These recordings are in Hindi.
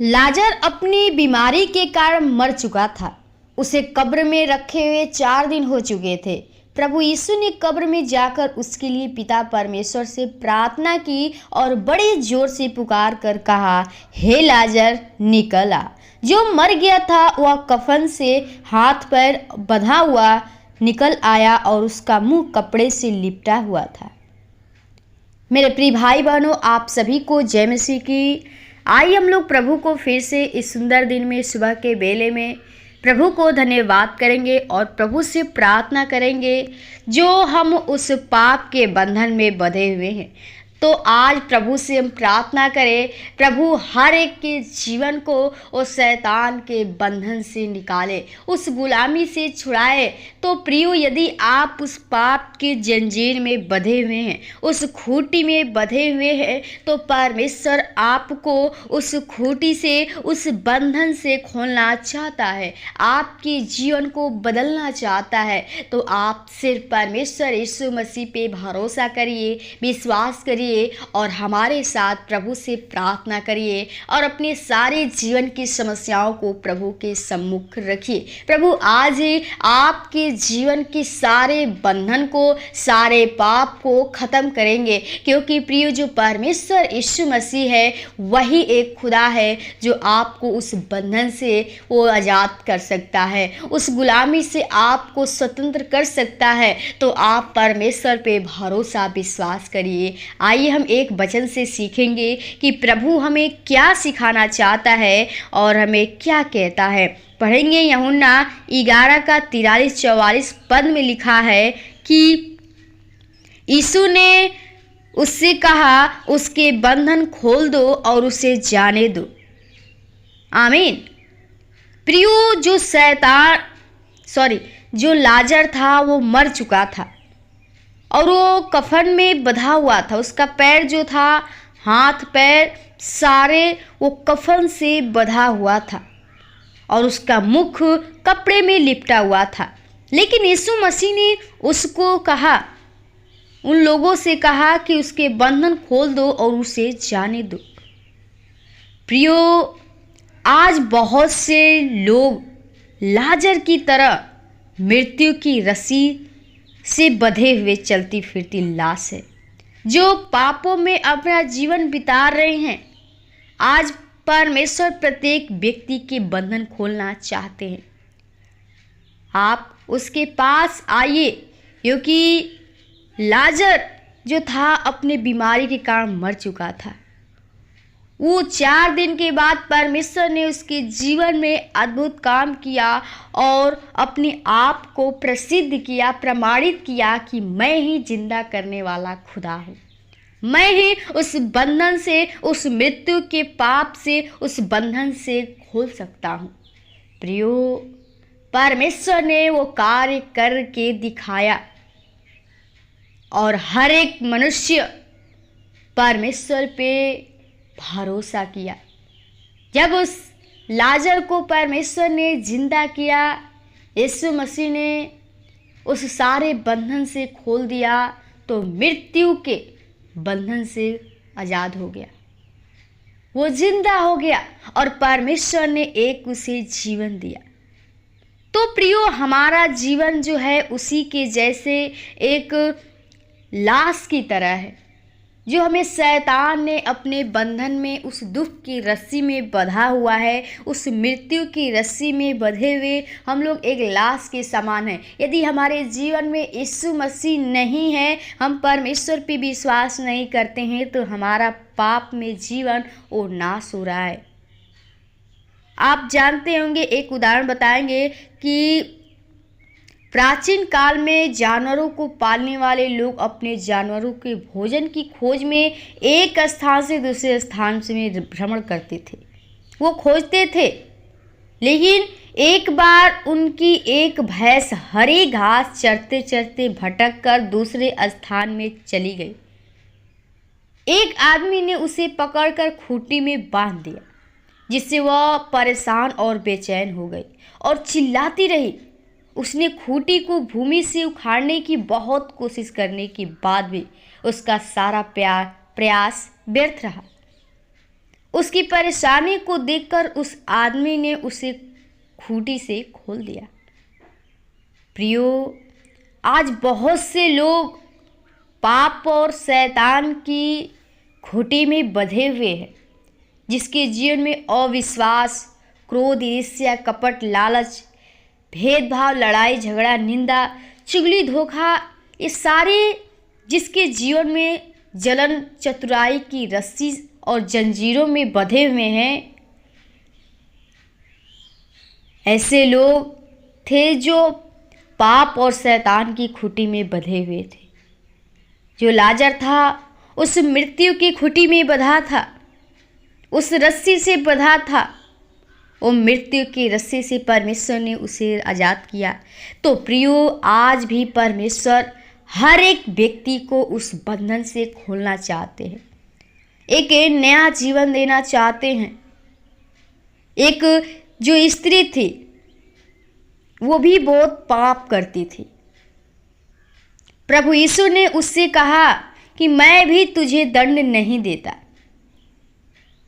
लाजर अपनी बीमारी के कारण मर चुका था। उसे कब्र में रखे हुए 4 दिन हो चुके थे। प्रभु यीशु ने कब्र में जाकर उसके लिए पिता परमेश्वर से प्रार्थना की और बड़े जोर से पुकार कर कहा, हे लाजर निकल आ। जो मर गया था वह कफन से हाथ पैर बंधा हुआ निकल आया और उसका मुंह कपड़े से लिपटा हुआ था। मेरे प्रिय भाई बहनों, आप सभी को जय मसीह की। आइए हम लोग प्रभु को फिर से इस सुंदर दिन में सुबह के बेले में प्रभु को धन्यवाद करेंगे और प्रभु से प्रार्थना करेंगे जो हम उस पाप के बंधन में बंधे हुए हैं। तो आज प्रभु से हम प्रार्थना करें, प्रभु हर एक के जीवन को उस शैतान के बंधन से निकाले, उस गुलामी से छुड़ाए। तो प्रियो, यदि आप उस पाप के जंजीर में बंधे हुए हैं, उस खूंटी में बंधे हुए हैं, तो परमेश्वर आपको उस खूंटी से, उस बंधन से खोलना चाहता है, आपके जीवन को बदलना चाहता है। तो आप सिर्फ परमेश्वर यीशु मसीह पे भरोसा करिए, विश्वास करिए और हमारे साथ प्रभु से प्रार्थना करिए और अपने सारे जीवन की समस्याओं को प्रभु के सम्मुख रखिए। प्रभु आज ही आपके जीवन के सारे बंधन को, सारे पाप को खत्म करेंगे, क्योंकि प्रिय जो परमेश्वर यीशु मसीह है वही एक खुदा है जो आपको उस बंधन से वो आज़ाद कर सकता है, उस गुलामी से आपको स्वतंत्र कर सकता है। तो आप परमेश्वर पे भरोसा विश्वास करिए। आइए हम एक वचन से सीखेंगे कि प्रभु हमें क्या सिखाना चाहता है और हमें क्या कहता है। पढ़ेंगे यूहन्ना 11 का 43-44 पद में लिखा है कि यीशु ने उससे कहा, उसके बंधन खोल दो और उसे जाने दो। आमीन। प्रियो, जो लाजर था वो मर चुका था और वो कफन में बंधा हुआ था। उसका पैर जो था, हाथ पैर सारे वो कफन से बंधा हुआ था और उसका मुख कपड़े में लिपटा हुआ था। लेकिन यीशु मसीह ने उसको कहा, उन लोगों से कहा कि उसके बंधन खोल दो और उसे जाने दो। प्रियो, आज बहुत से लोग लाजर की तरह मृत्यु की रस्सी से बंधे हुए चलती फिरती लाश है, जो पापों में अपना जीवन बिता रहे हैं। आज परमेश्वर प्रत्येक व्यक्ति के बंधन खोलना चाहते हैं। आप उसके पास आइए, क्योंकि लाजर जो था अपने बीमारी के कारण मर चुका था। वो 4 दिन के बाद परमेश्वर ने उसके जीवन में अद्भुत काम किया और अपने आप को प्रसिद्ध किया, प्रमाणित किया कि मैं ही जिंदा करने वाला खुदा हूँ। मैं ही उस बंधन से, उस मृत्यु के पाप से, उस बंधन से खोल सकता हूँ। प्रियो, परमेश्वर ने वो कार्य करके दिखाया और हर एक मनुष्य परमेश्वर पे भरोसा किया। जब उस लाजर को परमेश्वर ने जिंदा किया, यीशु मसीह ने उस सारे बंधन से खोल दिया, तो मृत्यु के बंधन से आज़ाद हो गया, वो जिंदा हो गया और परमेश्वर ने एक उसे जीवन दिया। तो प्रियो, हमारा जीवन जो है उसी के जैसे एक लाश की तरह है, जो हमें शैतान ने अपने बंधन में, उस दुख की रस्सी में बंधा हुआ है, उस मृत्यु की रस्सी में बंधे हुए हम लोग एक लाश के समान हैं। यदि हमारे जीवन में यीशु मसीह नहीं है, हम परमेश्वर पे विश्वास नहीं करते हैं, तो हमारा पाप में जीवन वो नाश हो रहा है। आप जानते होंगे, एक उदाहरण बताएंगे कि प्राचीन काल में जानवरों को पालने वाले लोग अपने जानवरों के भोजन की खोज में एक स्थान से दूसरे स्थान में भ्रमण करते थे। वो खोजते थे, लेकिन एक बार उनकी एक भैंस हरी घास चरते चरते भटक कर दूसरे स्थान में चली गई। एक आदमी ने उसे पकड़कर खूंटी में बांध दिया, जिससे वह परेशान और बेचैन हो गई और चिल्लाती रही। उसने खूंटी को भूमि से उखाड़ने की बहुत कोशिश करने के बाद भी उसका सारा प्रयास व्यर्थ रहा। उसकी परेशानी को देखकर उस आदमी ने उसे खूंटी से खोल दिया। प्रियो, आज बहुत से लोग पाप और शैतान की खूंटी में बंधे हुए हैं, जिसके जीवन में अविश्वास, क्रोध, ईर्ष्या, कपट, लालच, भेदभाव, लड़ाई झगड़ा, निंदा, चुगली, धोखा, ये सारे जिसके जीवन में जलन, चतुराई की रस्सी और जंजीरों में बंधे हुए हैं, ऐसे लोग थे जो पाप और शैतान की खूंटी में बंधे हुए थे। जो लाजर था उस मृत्यु की खूंटी में बंधा था, उस रस्सी से बंधा था। वो मृत्यु की रस्सी से परमेश्वर ने उसे आज़ाद किया। तो प्रियो, आज भी परमेश्वर हर एक व्यक्ति को उस बंधन से खोलना चाहते हैं, एक नया जीवन देना चाहते हैं। एक जो स्त्री थी वो भी बहुत पाप करती थी। प्रभु यीशु ने उससे कहा कि मैं भी तुझे दंड नहीं देता।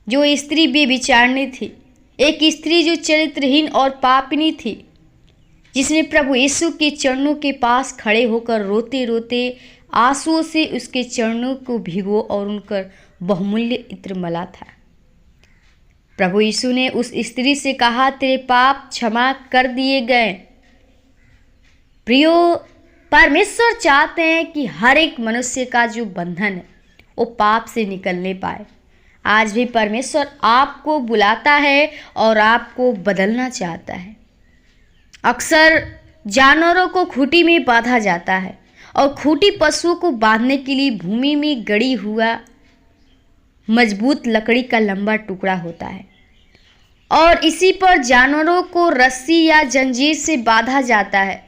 जो स्त्री बेविचारनी थी, एक स्त्री जो चरित्रहीन और पापिनी थी, जिसने प्रभु यीशु के चरणों के पास खड़े होकर रोते रोते आंसुओं से उसके चरणों को भिगो और उनका बहुमूल्य इत्र मला था। प्रभु यीशु ने उस स्त्री से कहा, तेरे पाप क्षमा कर दिए गए। प्रियो, परमेश्वर चाहते हैं कि हर एक मनुष्य का जो बंधन है वो पाप से निकलने पाए। आज भी परमेश्वर आपको बुलाता है और आपको बदलना चाहता है। अक्सर जानवरों को खूंटी में बांधा जाता है और खूंटी पशुओं को बांधने के लिए भूमि में गड़ी हुआ मजबूत लकड़ी का लंबा टुकड़ा होता है और इसी पर जानवरों को रस्सी या जंजीर से बांधा जाता है।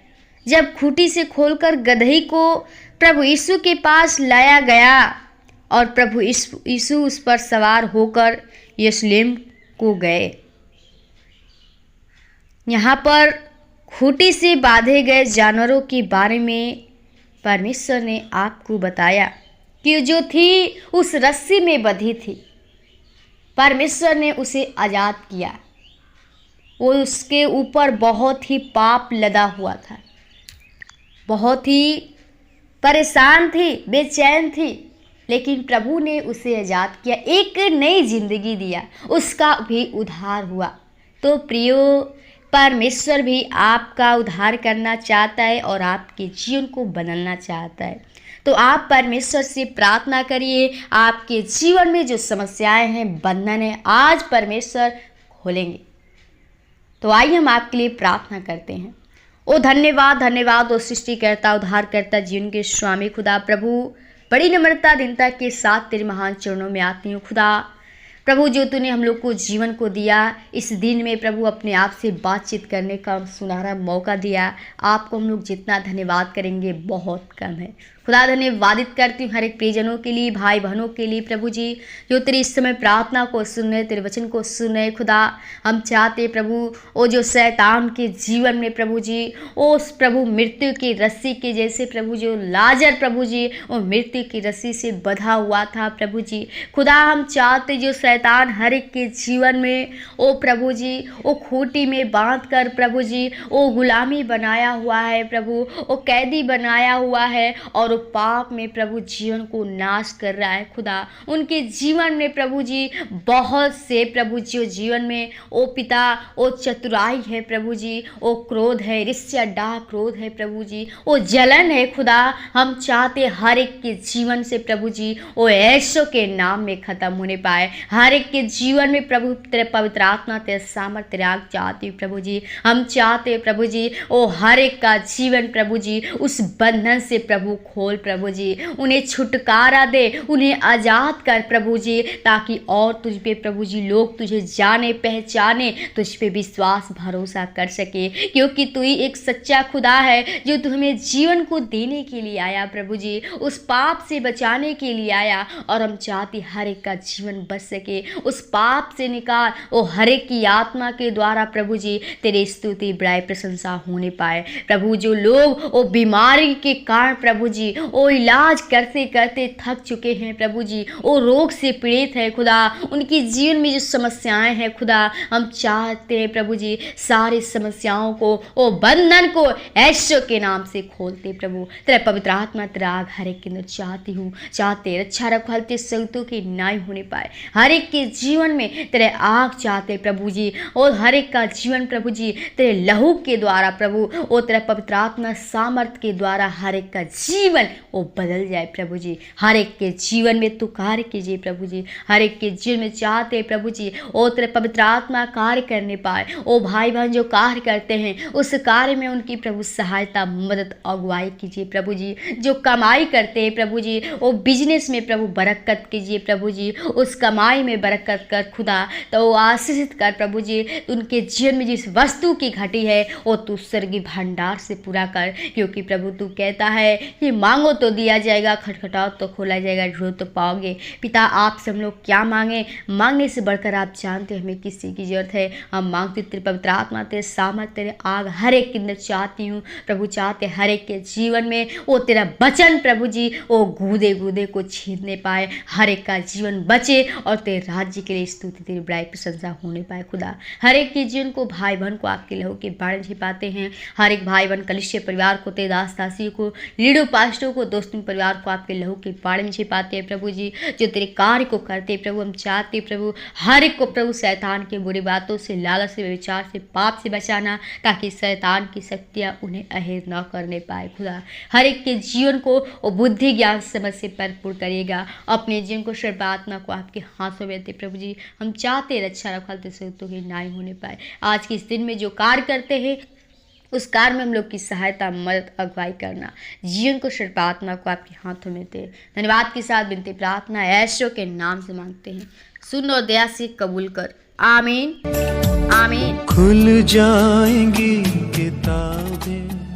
जब खूंटी से खोलकर गदही को प्रभु यीशु के पास लाया गया और प्रभु यीशु उस पर सवार होकर यरूशलेम को गए। यहाँ पर खूंटी से बांधे गए जानवरों के बारे में परमेश्वर ने आपको बताया कि जो थी उस रस्सी में बंधी थी, परमेश्वर ने उसे आज़ाद किया। वो उसके ऊपर बहुत ही पाप लदा हुआ था, बहुत ही परेशान थी, बेचैन थी, लेकिन प्रभु ने उसे आज़ाद किया, एक नई जिंदगी दिया, उसका भी उद्धार हुआ। तो प्रियो, परमेश्वर भी आपका उद्धार करना चाहता है और आपके जीवन को बदलना चाहता है। तो आप परमेश्वर से प्रार्थना करिए, आपके जीवन में जो समस्याएं हैं, बंधन है, आज परमेश्वर खोलेंगे। तो आइए हम आपके लिए प्रार्थना करते हैं। ओ धन्यवाद, धन्यवाद ओ सृष्टिकर्ता, उद्धारकर्ता, जीवन के स्वामी खुदा प्रभु, बड़ी नम्रता दीनता के साथ तेरे महान चरणों में आती हूँ खुदा। प्रभु, जो तूने हम लोग को जीवन को दिया, इस दिन में प्रभु अपने आप से बातचीत करने का सुनहरा मौका दिया, आपको हम लोग जितना धन्यवाद करेंगे बहुत कम है। खुदा धन्यवादित करती हूँ हर एक प्रियजनों के लिए, भाई बहनों के लिए प्रभु जी, जो तेरी इस समय प्रार्थना को सुन रहे, तेरे वचन को सुन रहे खुदा। हम चाहते प्रभु वो जो शैतान के जीवन में प्रभु जी, उस प्रभु मृत्यु की रस्सी के जैसे प्रभु जो लाजर प्रभु जी वो मृत्यु की रस्सी से बंधा हुआ था प्रभु जी, खुदा हम चाहते जो शैतान हर एक के जीवन में ओ प्रभु जी वो खूंटी में बांध कर प्रभु जी वो गुलामी बनाया हुआ है प्रभु, वो कैदी बनाया हुआ है और पाप में प्रभु जीवन को नाश कर रहा है खुदा। उनके जीवन में प्रभु जी बहुत से प्रभु जी जीवन में ओ पिता ओ चतुराई है प्रभु जी, ओ क्रोध है, ईर्ष्या, डाह, क्रोध है प्रभु जी, ओ जलन है खुदा। हम चाहते हर एक के जीवन से प्रभु जी वो ऐशों के नाम में खत्म होने पाए। हर एक के जीवन में प्रभु तेरे पवित्र आत्मा, तेरे सामर्थ, तेरे आग चाहती हूँ प्रभु जी। हम चाहते प्रभु जी ओ हर एक का जीवन प्रभु जी उस बंधन से प्रभु खोल प्रभु जी, उन्हें छुटकारा दे, उन्हें आज़ाद कर प्रभु जी, ताकि और तुझ पे प्रभु जी लोग तुझे जाने पहचाने, तुझ पे विश्वास भरोसा कर सके, क्योंकि तू ही एक सच्चा खुदा है जो तू हमें जीवन को देने के लिए आया प्रभु जी, उस पाप से बचाने के लिए आया। और हम चाहते हर एक का जीवन बच सके, उस पाप से निकाल, वो हर एक की आत्मा के द्वारा प्रभु जी तेरी स्तुति, बड़ाई, प्रशंसा होने पाए प्रभु। जो लोग वो बीमारी के कारण प्रभु जी वो इलाज करते करते थक चुके हैं प्रभु जी, वो रोग से पीड़ित है खुदा, उनकी जीवन में जो समस्याएं हैं खुदा, हम चाहते हैं प्रभु जी सारी समस्याओं को, वो बंधन को यीशु के नाम से खोलते प्रभु। तेरे पवित्र आत्मा तेरा आग हर एक के अंदर चाहती हूँ, चाहते रक्षा रखवालते संगतों की नाई होने पाए, हर एक के जीवन में तेरे आग चाहते प्रभु जी, और हर एक का जीवन प्रभु जी तेरे लहू के द्वारा प्रभु, वो तेरे पवित्र आत्मा सामर्थ के द्वारा हर एक का जीवन वो बदल जाए प्रभु जी। हर एक के जीवन में तू कार्य कीजिए प्रभु जी, हर एक के जीवन में चाहते प्रभु जी वो तेरे पवित्र आत्मा कार्य करने पाए। ओ भाई बहन जो कार्य करते हैं उस कार्य में उनकी प्रभु सहायता मदद अगुवाई कीजिए प्रभु जी। जो कमाई करते हैं प्रभु जी वो बिजनेस में प्रभु बरकत कीजिए प्रभु जी, उस कमाई में बरकत कर खुदा, तो वो आशीषित कर प्रभु जी। उनके जीवन में जिस वस्तु की घटी है वो तू स्वर्गीय भंडार से पूरा कर, क्योंकि प्रभु तू कहता है कि मांगो तो दिया जाएगा, खटखटाओ तो खोला जाएगा, ढूंढो तो पाओगे। पिता आपसे हम लोग क्या मांगे, मांगने से बढ़कर आप जानते हैं हमें किस चीज़ की जरूरत है। हम मांगते तेरे पवित्र आत्मा तेरे सामर्थ तेरे आग हर एक के अंदर चाहती हूँ प्रभु, चाहते हर एक के जीवन में वो तेरा वचन प्रभु जी वो गूदे गूदे को छीनने पाए, हर एक का जीवन बचे और तेरे राज्य के लिए स्तुति तेरी बड़ाई प्रशंसा होने पाए खुदा। हर एक के जीवन को भाई बहन को आपके लहू के बारे में छिपाते हैं, हर एक भाई बहन कलिसिया परिवार को, तेरे दास दासी को, लीडो पास्टरों को, दोस्तों परिवार को आपके लहू के बारे में छिपाते हैं प्रभु जी। जो तेरे कार्य को करते हैं प्रभु, हम चाहते हैं प्रभु हर एक को प्रभु शैतान के बुरी बातों से, लालच से, विचार से, पाप से बचाना, ताकि शैतान की शक्तियाँ उन्हें अहेर न करने पाए खुदा। हर एक के जीवन को वो बुद्धि ज्ञान समझ से भरपूर करिएगा, अपने जीवन को सर्वात्मा को आपके हाथों में देते प्रभु जी। हम चाहते रक्षा रखवालते संगतों की नाई होने पाए। आज के इस दिन में जो कार्य करते हैं उस कार्य में हम लोग की सहायता मदद अगुवाई करना, जीवन को सर्वात्मा को आपके हाथों में दे। धन्यवाद के साथ विनती प्रार्थना यीशु के नाम से मांगते हैं, सुन और दया से कबूल कर, आमीन आमीन। खुल जाएंगी किताबें